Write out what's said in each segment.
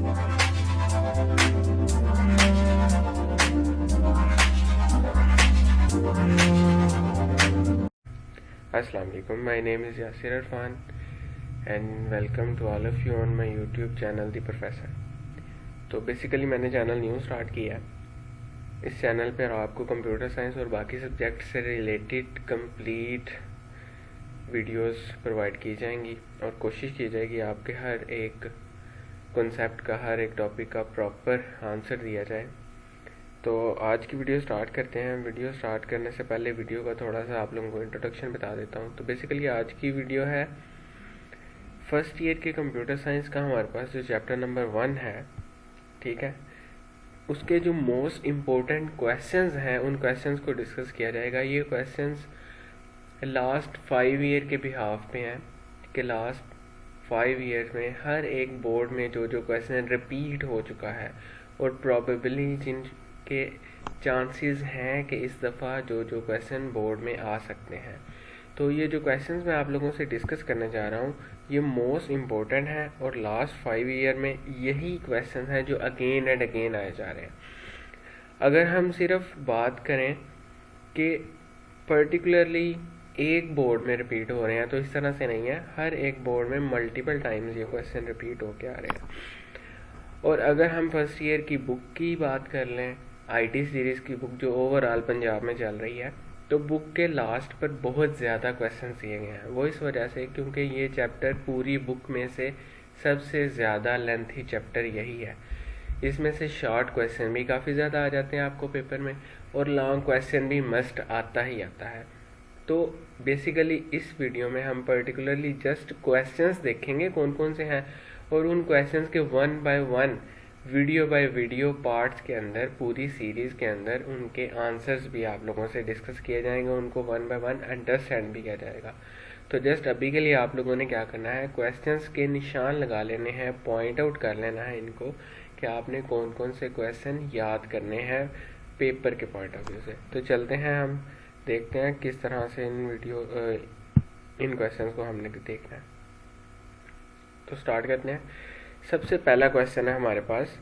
Assalamu alaikum, my name is Yasir Irfan and welcome to all of you on my YouTube channel The Professor। तो basically मैंने channel new start किया है। इस channel पर आपको computer science और बाकी सब्जेक्ट से रिलेटेड कंप्लीट वीडियोस प्रोवाइड की जाएंगी और कोशिश की जाएगी आपके हर एक कॉन्सेप्ट का, हर एक टॉपिक का प्रॉपर आंसर दिया जाए। तो आज की वीडियो स्टार्ट करते हैं। वीडियो स्टार्ट करने से पहले वीडियो का थोड़ा सा आप लोगों को इंट्रोडक्शन बता देता हूँ। तो बेसिकली आज की वीडियो है फर्स्ट ईयर के कंप्यूटर साइंस का हमारे पास जो चैप्टर नंबर 1 है, ठीक है, उसके जो मोस्ट इम्पोर्टेंट क्वेश्चंस हैं उन क्वेश्चंस को डिस्कस किया जाएगा। ये क्वेश्चंस लास्ट 5 ईयर के बिहाफ पे हैं कि लास्ट 5 ईयर में हर एक बोर्ड में जो जो क्वेश्चन रिपीट हो चुका है और प्रॉबेबली जिनके चांसेस हैं कि इस दफ़ा जो जो क्वेश्चन बोर्ड में आ सकते हैं। तो ये जो क्वेश्चंस मैं आप लोगों से डिस्कस करने जा रहा हूँ ये मोस्ट इम्पोर्टेंट हैं और लास्ट 5 ईयर में यही क्वेश्चन हैं जो अगेन एंड अगेन आए जा रहे हैं। अगर हम सिर्फ बात करें कि पर्टिकुलरली एक बोर्ड में रिपीट हो रहे हैं तो इस तरह से नहीं है, हर एक बोर्ड में मल्टीपल टाइम्स ये क्वेश्चन रिपीट होके आ रहे हैं। और अगर हम फर्स्ट ईयर की बुक की बात कर लें, आईटी सीरीज़ की बुक जो ओवरऑल पंजाब में चल रही है, तो बुक के लास्ट पर बहुत ज़्यादा क्वेश्चन दिए गए हैं। वो इस वजह से क्योंकि ये चैप्टर पूरी बुक में से सबसे ज़्यादा लेंथी चैप्टर यही है। इसमें से शॉर्ट क्वेश्चन भी काफ़ी ज़्यादा आ जाते हैं आपको पेपर में और लॉन्ग क्वेश्चन भी मस्ट आता ही आता है। तो बेसिकली इस वीडियो में हम पर्टिकुलरली जस्ट क्वेश्चंस देखेंगे कौन कौन से हैं और उन क्वेश्चंस के 1 by 1 video by video parts के अंदर पूरी सीरीज़ के अंदर उनके आंसर्स भी आप लोगों से डिस्कस किए जाएंगे, उनको 1 बाय 1 अंडरस्टैंड भी किया जाएगा। तो जस्ट अभी के लिए आप लोगों ने क्या करना है, क्वेश्चंस के निशान लगा लेने हैं, पॉइंट आउट कर लेना है इनको कि आपने कौन कौन से क्वेश्चन याद करने हैं पेपर के पॉइंट ऑफ व्यू से। तो चलते हैं, हम देखते हैं किस तरह से इन क्वेश्चंस को हमने देखना है। तो स्टार्ट करते हैं। सबसे पहला क्वेश्चन है हमारे पास,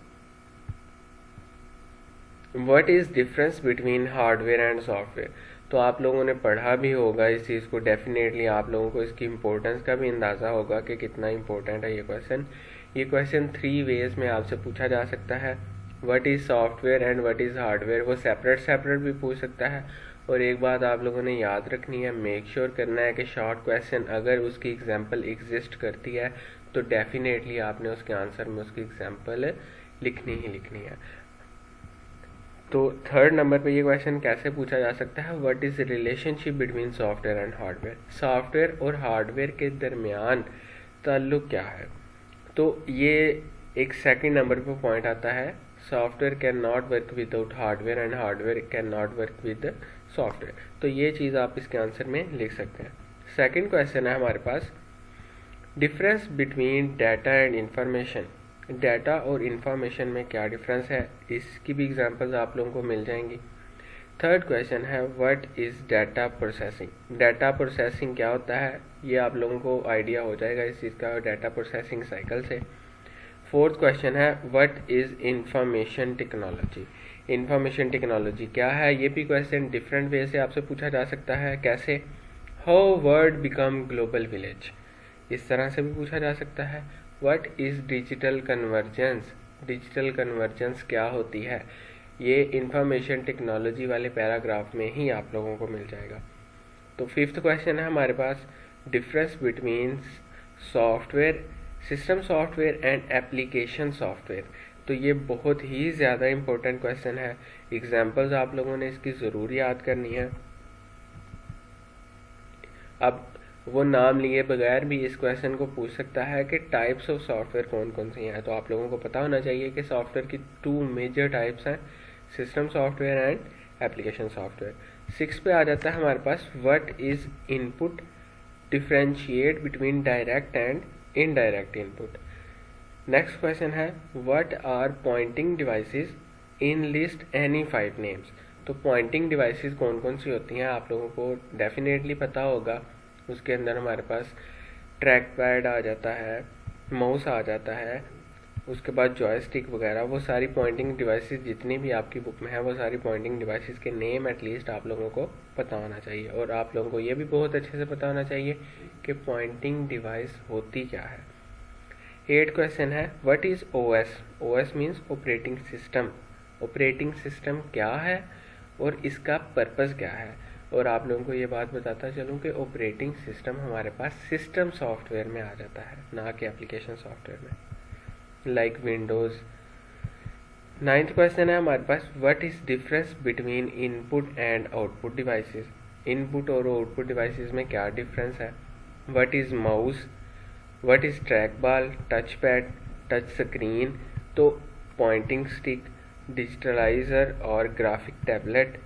what is difference between hardware and software. तो आप लोगों ने पढ़ा भी होगा इस चीज़ को, डेफिनेटली आप लोगों को इसकी इम्पोर्टेंस का भी अंदाज़ा होगा कि कितना इम्पोर्टेंट है ये क्वेश्चन। ये क्वेश्चन 3 वेज में आपसे पूछा जा सकता है। What is software and what is hardware, वो सेपरेट भी पूछ सकता है। और एक बात आप लोगों ने याद रखनी है, मेक श्योर करना है कि शॉर्ट क्वेश्चन अगर उसकी एग्जांपल एग्जिस्ट करती है तो डेफिनेटली आपने उसके आंसर में उसकी एग्जांपल लिखनी ही लिखनी है। तो 3rd नंबर पे ये क्वेश्चन कैसे पूछा जा सकता है, what is the relationship between software and hardware. Software और हार्डवेयर के दरमियान ताल्लुक क्या है। तो ये एक 2nd नंबर पे पॉइंट आता है, software can not work without hardware and hardware can not work with software. तो ये चीज़ आप इसके आंसर में लिख सकते हैं। 2nd क्वेश्चन है हमारे पास, difference between data and information. Data और इंफॉर्मेशन में क्या डिफरेंस है, इसकी भी एग्जांपल्स आप लोगों को मिल जाएंगी। 3rd क्वेश्चन है, what is data processing. Data processing क्या होता है ये आप लोगों को आइडिया हो जाएगा इस चीज़ का डाटा प्रोसेसिंग साइकिल से। 4th क्वेश्चन है, what is information technology. Information technology क्या है, ये भी क्वेश्चन डिफरेंट वे से आपसे पूछा जा सकता है। कैसे, how world become global village, इस तरह से भी पूछा जा सकता है। What is digital convergence, digital convergence क्या होती है, ये इंफॉर्मेशन टेक्नोलॉजी वाले पैराग्राफ में ही आप लोगों को मिल जाएगा। तो 5th क्वेश्चन है हमारे पास, difference between software, system software and application software. तो ये बहुत ही ज़्यादा इम्पोर्टेंट क्वेश्चन है, एग्जाम्पल्स आप लोगों ने इसकी ज़रूर याद करनी है। अब वो नाम लिए बगैर भी इस क्वेश्चन को पूछ सकता है कि टाइप्स ऑफ सॉफ्टवेयर कौन कौन सी हैं। तो आप लोगों को पता होना चाहिए कि सॉफ्टवेयर की 2 मेजर टाइप्स हैं, system software and application software. 6 पे आ जाता है हमारे पास, what is input, differentiate between direct and indirect input. Next question है, what are pointing devices in list any 5 names. तो पॉइंटिंग डिवाइसेस कौन कौन सी होती हैं आप लोगों को डेफिनेटली पता होगा। उसके अंदर हमारे पास ट्रैक पैड आ जाता है, माउस आ जाता है, उसके बाद जॉयस्टिक वगैरह, वो सारी पॉइंटिंग डिवाइसेस जितनी भी आपकी बुक में है वो सारी पॉइंटिंग डिवाइसेस के नेम एटलीस्ट आप लोगों को पता होना चाहिए। और आप लोगों को ये भी बहुत अच्छे से पता होना चाहिए कि पॉइंटिंग डिवाइस होती क्या है। 8 क्वेश्चन है, what is OS? OS means operating system. Operating system क्या है और इसका पर्पस क्या है। और आप लोगों को ये बात बताता चलूँ कि ऑपरेटिंग सिस्टम हमारे पास सिस्टम सॉफ्टवेयर में आ जाता है, ना कि एप्लीकेशन सॉफ्टवेयर में, लाइक विंडोज़। 9th क्वेश्चन है हमारे पास, what is difference between input and output devices? Input और आउटपुट डिवाइसेस में क्या डिफरेंस है? What is mouse? What is track ball, touch pad, touch screen, तो पॉइंटिंग स्टिक, डिजिटलाइजर और graphic tablet,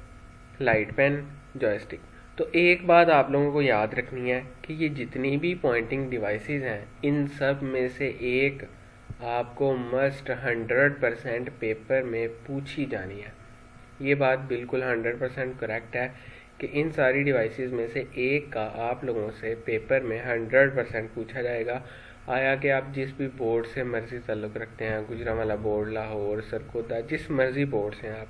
light pen, joystick. तो एक बात आप लोगों को याद रखनी है कि ये जितनी भी पॉइंटिंग डिवाइसेस हैं इन सब में से एक आपको मस्ट 100% पेपर में पूछी जानी है। ये बात बिल्कुल 100% करेक्ट है कि इन सारी डिवाइसेस में से एक का आप लोगों से पेपर में 100% पूछा जाएगा। आया कि आप जिस भी बोर्ड से मर्जी ताल्लुक़ रखते हैं, गुजरांवाला बोर्ड, लाहौर, सरगोदा, जिस मर्जी बोर्ड से आप,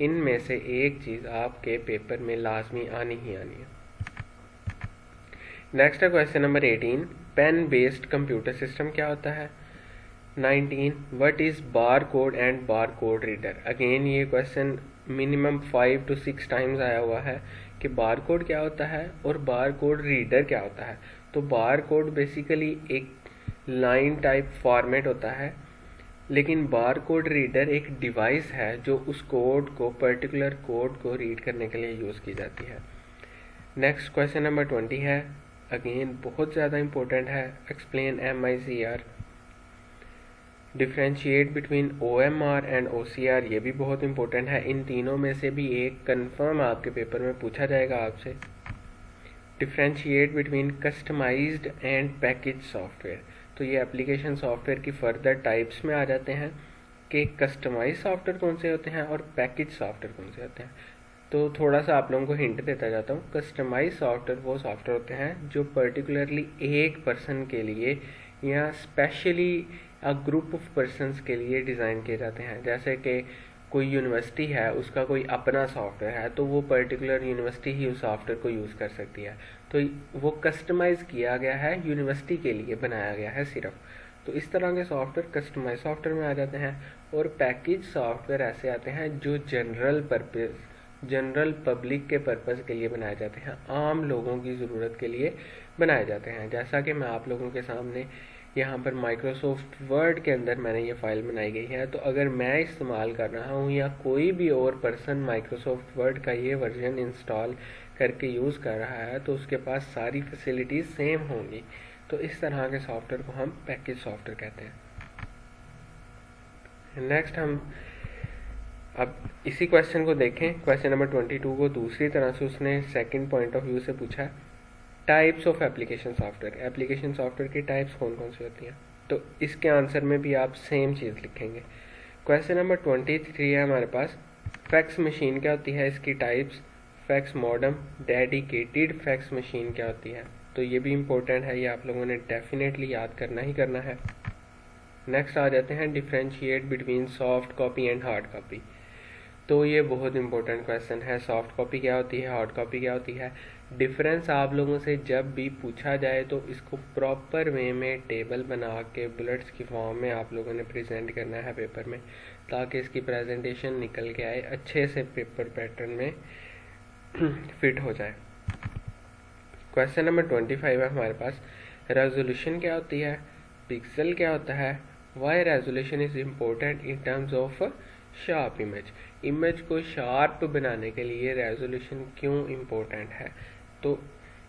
इनमें से एक चीज़ आपके पेपर में लाजमी आनी ही आनी है। नेक्स्ट है question number 18, pen based computer system क्या होता है? 19, what is bar code and bar code reader? Again ये क्वेश्चन मिनिमम 5 to 6 टाइम्स आया हुआ है कि बार कोड क्या होता है और बार कोड रीडर क्या होता है। तो बार कोड बेसिकली एक लाइन टाइप फॉर्मेट होता है, लेकिन बार कोड रीडर एक डिवाइस है जो उस कोड को, पर्टिकुलर कोड को रीड करने के लिए यूज़ की जाती है। नेक्स्ट क्वेश्चन नंबर 20 है, अगेन बहुत ज़्यादा इंपॉर्टेंट है, explain MICR, differentiate between OMR and OCR, ये भी बहुत इंपॉर्टेंट है। इन तीनों में से भी एक कंफर्म आपके पेपर में पूछा जाएगा आपसे। Differentiate between customised and package software, तो ये एप्लीकेशन सॉफ्टवेयर की फर्दर टाइप्स में आ जाते हैं कि कस्टमाइज सॉफ्टवेयर कौन से होते हैं और पैकेज सॉफ्टवेयर कौन से होते हैं। तो थोड़ा सा आप लोगों को हिंट देता जाता हूँ। कस्टमाइज सॉफ्टवेयर वो सॉफ्टवेयर होते हैं जो पर्टिकुलरली एक पर्सन के लिए या specially a group of persons के लिए डिज़ाइन किए जाते हैं। जैसे कि कोई यूनिवर्सिटी है, उसका कोई अपना सॉफ्टवेयर है, तो वो पर्टिकुलर यूनिवर्सिटी ही उस सॉफ्टवेयर को यूज़ कर सकती है। तो वो कस्टमाइज़ किया गया है, यूनिवर्सिटी के लिए बनाया गया है सिर्फ। तो इस तरह के सॉफ्टवेयर कस्टमाइज सॉफ्टवेयर में आ जाते हैं। और पैकेज सॉफ्टवेयर ऐसे आते हैं जो जनरल पब्लिक के पर्पज़ के लिए बनाए जाते हैं, आम लोगों की ज़रूरत के लिए बनाए जाते हैं। जैसा कि मैं आप लोगों के सामने यहाँ पर माइक्रोसॉफ्ट वर्ड के अंदर मैंने ये फाइल बनाई गई है, तो अगर मैं इस्तेमाल कर रहा हूँ या कोई भी और पर्सन माइक्रोसॉफ्ट वर्ड का ये वर्जन इंस्टॉल करके यूज़ कर रहा है तो उसके पास सारी फैसिलिटीज़ सेम होंगी। तो इस तरह के सॉफ्टवेयर को हम पैकेज सॉफ्टवेयर कहते हैं। नेक्स्ट हम अब इसी क्वेश्चन को देखें, क्वेश्चन नंबर 22 को दूसरी तरह से उसने सेकंड पॉइंट ऑफ व्यू से पूछा है, types of application software. Application software की टाइप्स कौन कौन सी होती हैं? तो इसके आंसर में भी आप सेम चीज़ लिखेंगे। क्वेश्चन नंबर 23 है हमारे पास, फैक्स मशीन क्या होती है, इसकी types, fax modem, dedicated fax machine क्या होती है। तो ये भी इम्पोर्टेंट है, ये आप लोगों ने डेफिनेटली याद करना ही करना है। नेक्स्ट आ जाते हैं, differentiate between soft copy and hard copy. तो ये बहुत इंपॉर्टेंट क्वेश्चन है, सॉफ्ट कॉपी क्या होती है, हार्ड कॉपी क्या होती है। डिफरेंस आप लोगों से जब भी पूछा जाए तो इसको प्रॉपर वे में टेबल बना के बुलेट्स की फॉर्म में आप लोगों ने प्रेजेंट करना है पेपर में, ताकि इसकी प्रेजेंटेशन निकल के आए अच्छे से, पेपर पैटर्न में फिट हो जाए। क्वेश्चन नंबर 25 है हमारे पास, रेजोल्यूशन क्या होती है, पिक्सल क्या होता है, why resolution is important in terms of sharp image को शार्प बनाने के लिए रेजोल्यूशन क्यों इम्पोर्टेंट है। तो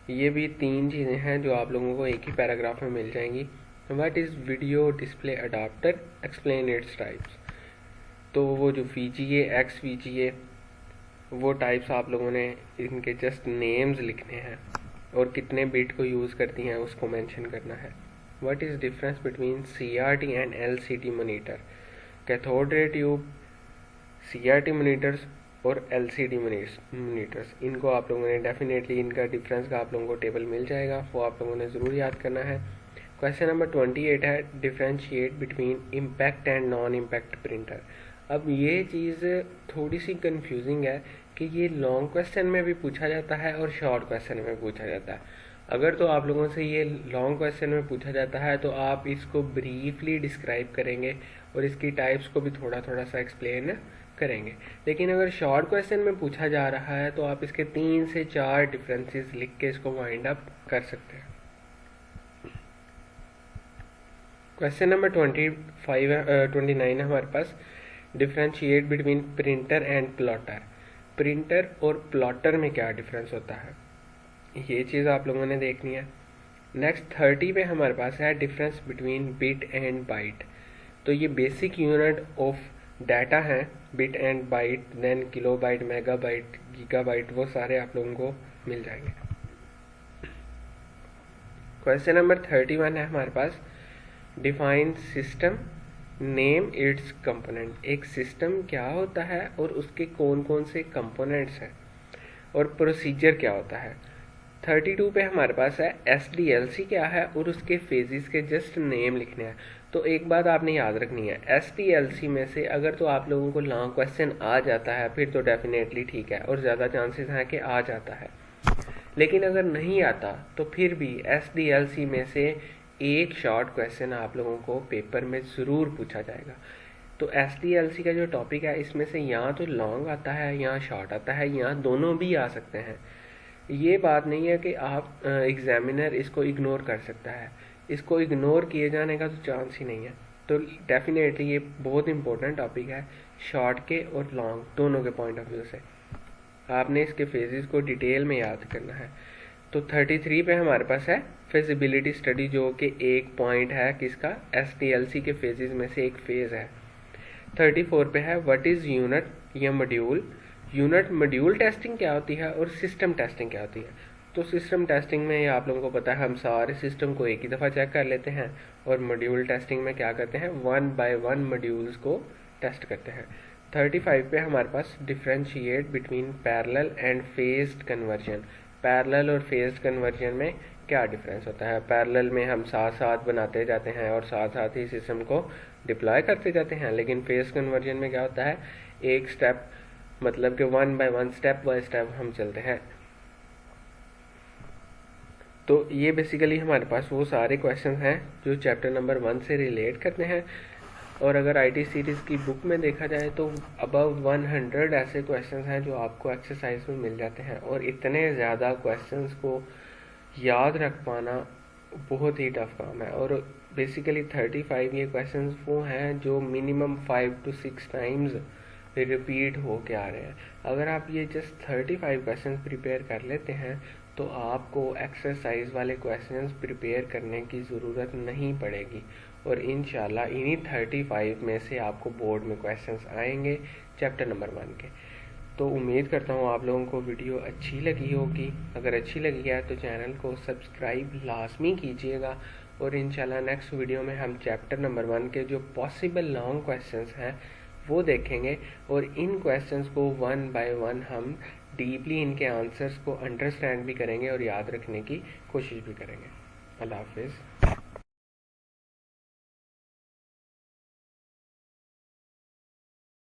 ये भी 3 चीज़ें हैं जो आप लोगों को एक ही पैराग्राफ में मिल जाएंगी। What is video display adapter, explain its types. तो वो जो VGA, XVGA, वो टाइप्स आप लोगों ने इनके जस्ट नेम्स लिखने हैं और कितने बिट को यूज़ करती हैं उसको मेंशन करना है। What is difference between CRT and LCD monitor, cathode ray tube, CRT monitors और LCD मोनीटर्स, इनको आप लोगों ने डेफिनेटली, इनका डिफरेंस का आप लोगों को टेबल मिल जाएगा, वो आप लोगों ने ज़रूर याद करना है। क्वेश्चन नंबर 28 है differentiate between impact and non impact printer. अब ये चीज़ थोड़ी सी कंफ्यूजिंग है कि ये लॉन्ग क्वेश्चन में भी पूछा जाता है और शॉर्ट क्वेश्चन में पूछा जाता है। अगर तो आप लोगों से ये लॉन्ग क्वेश्चन में पूछा जाता है तो आप इसको ब्रीफली डिस्क्राइब करेंगे और इसकी टाइप्स को भी थोड़ा थोड़ा सा एक्सप्लेन करेंगे। लेकिन अगर शॉर्ट क्वेश्चन में पूछा जा रहा है तो आप इसके 3 से 4 डिफरेंसेस लिख के इसको वाइंड अप कर सकते हैं। क्वेश्चन नंबर 29 है हमारे पास, differentiate between printer and plotter. Printer और प्लॉटर में क्या डिफरेंस होता है, ये चीज़ आप लोगों ने देखनी है। नेक्स्ट 30 पे हमारे पास है difference between bit and byte. तो ये बेसिक यूनिट ऑफ डाटा है, bit and byte, then kilobyte, megabyte, gigabyte, वो सारे आप लोगों को मिल जाएंगे। क्वेश्चन नंबर 31 है हमारे पास, define system, name its component. एक सिस्टम क्या होता है और उसके कौन कौन से कंपोनेंट्स हैं और प्रोसीजर क्या होता है। 32 पे हमारे पास है SDLC क्या है और उसके फेजेस के जस्ट नेम लिखने हैं। तो एक बात आपने याद रखनी है, SDLC में से अगर तो आप लोगों को लॉन्ग क्वेश्चन आ जाता है फिर तो डेफिनेटली ठीक है और ज़्यादा चांसेस हैं कि आ जाता है। लेकिन अगर नहीं आता तो फिर भी SDLC में से एक शॉर्ट क्वेश्चन आप लोगों को पेपर में ज़रूर पूछा जाएगा। तो SDLC का जो टॉपिक है इसमें से या तो लॉन्ग आता है या शॉर्ट आता है या दोनों भी आ सकते हैं। ये बात नहीं है कि आप एग्जामिनर इसको इग्नोर कर सकता है, इसको इग्नोर किए जाने का तो चांस ही नहीं है। तो डेफिनेटली ये बहुत इंपॉर्टेंट टॉपिक है, शॉर्ट के और लॉन्ग दोनों के पॉइंट ऑफ व्यू से आपने इसके फेजेस को डिटेल में याद करना है। तो 33 पे हमारे पास है फिजिबिलिटी स्टडी, जो कि एक पॉइंट है किसका, SDLC के फेजेस में से एक फेज है। 34 पे है व्हाट इज़ यूनिट या मॉड्यूल। यूनिट मॉड्यूल टेस्टिंग क्या होती है और सिस्टम टेस्टिंग क्या होती है। तो सिस्टम टेस्टिंग में आप लोगों को पता है हम सारे सिस्टम को एक ही दफ़ा चेक कर लेते हैं और मॉड्यूल टेस्टिंग में क्या करते हैं, 1 बाय 1 मॉड्यूल्स को टेस्ट करते हैं। 35 पे हमारे पास differentiate between parallel and phased conversion. Parallel और फेज्ड कन्वर्जन में क्या डिफरेंस होता है। पैरेलल में हम साथ साथ बनाते जाते हैं और साथ साथ ही सिस्टम को डिप्लॉय करते जाते हैं, लेकिन फेज्ड कन्वर्जन में क्या होता है, एक स्टेप मतलब कि 1 बाय 1 स्टेप बाय स्टेप हम चलते हैं। तो ये बेसिकली हमारे पास वो सारे क्वेश्चन हैं जो चैप्टर नंबर 1 से रिलेट करते हैं। और अगर IT सीरीज़ की बुक में देखा जाए तो अबव 100 ऐसे क्वेश्चंस हैं जो आपको एक्सरसाइज में मिल जाते हैं और इतने ज़्यादा क्वेश्चंस को याद रख पाना बहुत ही टफ काम है। और बेसिकली 35 ये क्वेश्चंस वो हैं जो मिनिमम 5 to 6 टाइम्स रिपीट हो के आ रहे हैं। अगर आप ये जस्ट 35 क्वेश्चंस प्रिपेयर कर लेते हैं तो आपको एक्सरसाइज वाले क्वेश्चंस प्रिपेयर करने की ज़रूरत नहीं पड़ेगी और इंशाल्लाह इन्हीं 35 में से आपको बोर्ड में क्वेश्चंस आएंगे चैप्टर नंबर 1 के। तो उम्मीद करता हूँ आप लोगों को वीडियो अच्छी लगी होगी। अगर अच्छी लगी है तो चैनल को सब्सक्राइब लाजमी कीजिएगा और इंशाल्लाह नेक्स्ट वीडियो में हम चैप्टर नंबर 1 के जो पॉसिबल लॉन्ग क्वेश्चंस हैं वो देखेंगे और इन क्वेश्चंस को 1 बाय 1 हम डीपली इनके आंसर्स को अंडरस्टैंड भी करेंगे और याद रखने की कोशिश भी करेंगे। अल्लाह हाफिज़।